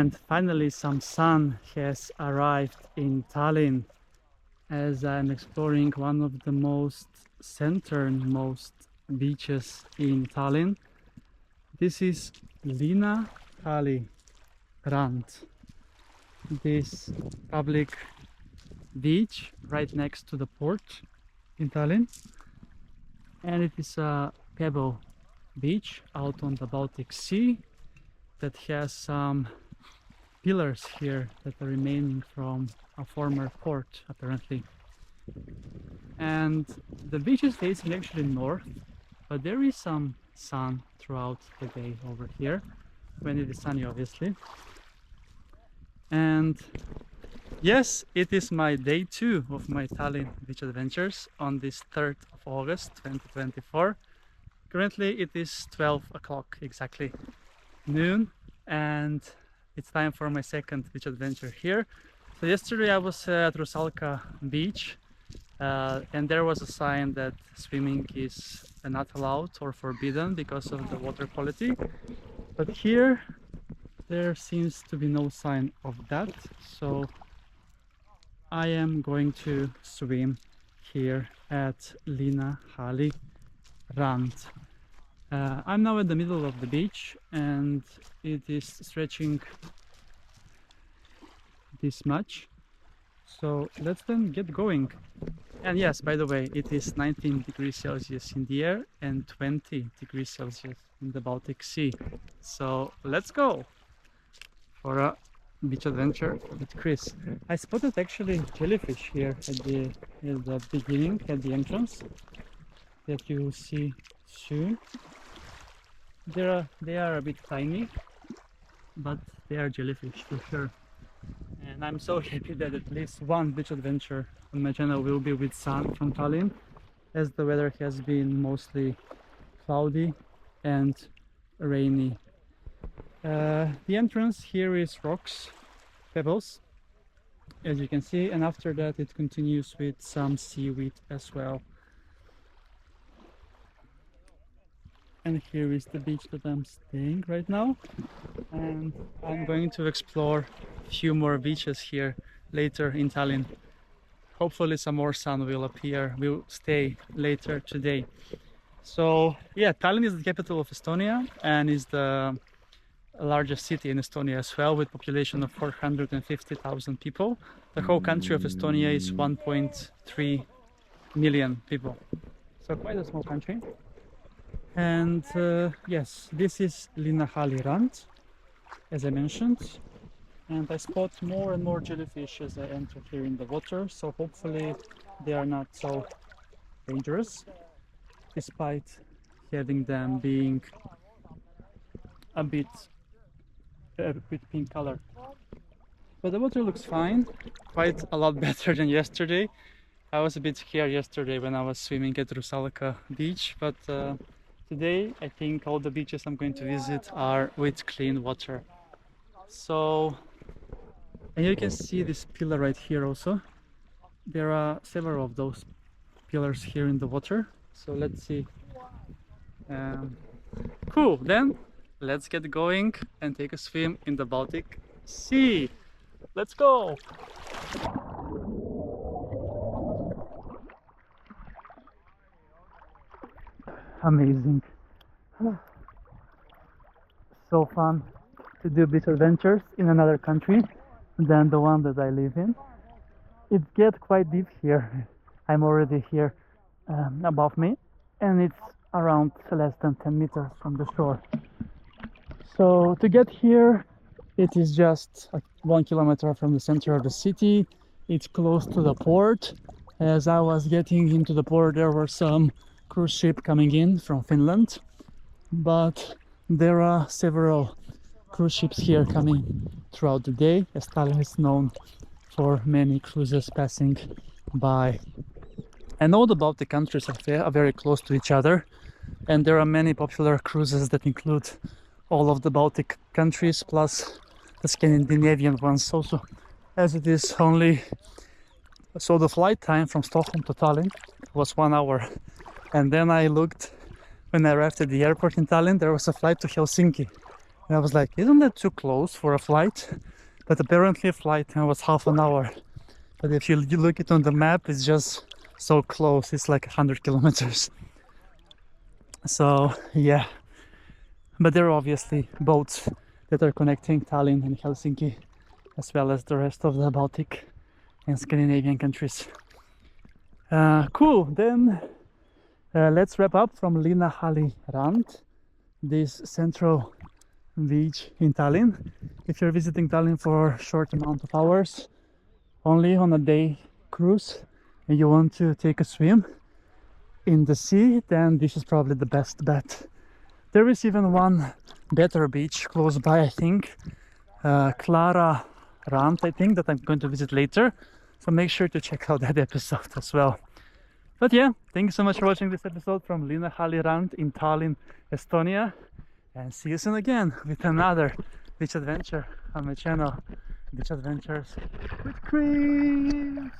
And finally some sun has arrived in Tallinn as I'm exploring one of the most centernmost beaches in Tallinn. This is Linnahalli Rand, this public beach right next to the port in Tallinn, and it is a pebble beach out on the Baltic Sea that has some pillars here that are remaining from a former port apparently. And the beach is facing actually north, but there is some sun throughout the day over here when it is sunny, obviously. And yes, it is my day 2 of my Tallinn beach adventures on this 3rd of August 2024. Currently it is 12 o'clock exactly, noon, and it's time for my second beach adventure here. So yesterday I was at Rusalka beach, and there was a sign that swimming is not allowed or forbidden because of the water quality. But here there seems to be no sign of that, so I am going to swim here at Linnahalli Rand. I'm now in the middle of the beach and it is stretching this much, so let's then get going. And yes, by the way, it is 19 degrees Celsius in the air and 20 degrees Celsius in the Baltic Sea. So let's go for a beach adventure with Chris. I spotted actually jellyfish here at the beginning, at the entrance, that you will see soon. They are a bit tiny, but they are jellyfish for sure. And I'm so happy that at least one beach adventure on my channel will be with sun from Tallinn, as the weather has been mostly cloudy and rainy. The entrance here is rocks, pebbles, as you can see, and after that it continues with some seaweed as well. And here is the beach that I'm staying right now, and I'm going to explore a few more beaches here later in Tallinn. Hopefully some more sun will appear, will stay later today. So yeah, Tallinn is the capital of Estonia and is the largest city in Estonia as well, with population of 450,000 people. The whole country of Estonia is 1.3 million people, so quite a small country. And yes, this is Linnahalli Rand, as I mentioned, and I spot more and more jellyfish as I enter here in the water, so hopefully they are not so dangerous, despite having them being a bit pink color. But the water looks fine, quite a lot better than yesterday. I was a bit scared yesterday when I was swimming at Rusalka beach, but today I think all the beaches I'm going to visit are with clean water. So, and you can see this pillar right here also. There are several of those pillars here in the water, so let's see. Cool, then let's get going and take a swim in the Baltic Sea. Let's go! Amazing. So fun to do beach adventures in another country than the one that I live in. It gets quite deep here. I'm already here above me, and it's around less than 10 meters from the shore. So to get here, it is just like 1 kilometer from the center of the city. It's close to the port. As I was getting into the port, there were some cruise ship coming in from Finland, but there are several cruise ships here coming throughout the day, as Tallinn is known for many cruises passing by. And all the Baltic countries are very close to each other, and there are many popular cruises that include all of the Baltic countries plus the Scandinavian ones also, as it is only. So the flight time from Stockholm to Tallinn was 1 hour, and then I looked when I arrived at the airport in Tallinn. There was a flight to Helsinki, And I was like, isn't that too close for a flight? But apparently a flight was half an hour. But if you look it on the map, it's just so close. It's like 100 kilometers. So yeah, but there are obviously boats that are connecting Tallinn and Helsinki, as well as the rest of the Baltic and Scandinavian countries. Cool, then let's wrap up from Linnahalli Rand, this central beach in Tallinn. If you're visiting Tallinn for a short amount of hours, only on a day cruise, and you want to take a swim in the sea, then this is probably the best bet. There is even one better beach close by, I think, Clara Rand, I think, that I'm going to visit later. So make sure to check out that episode as well. But yeah, thank you so much for watching this episode from Linnahalli Rand in Tallinn, Estonia. And see you soon again with another beach adventure on my channel, Beach Adventures with Chris.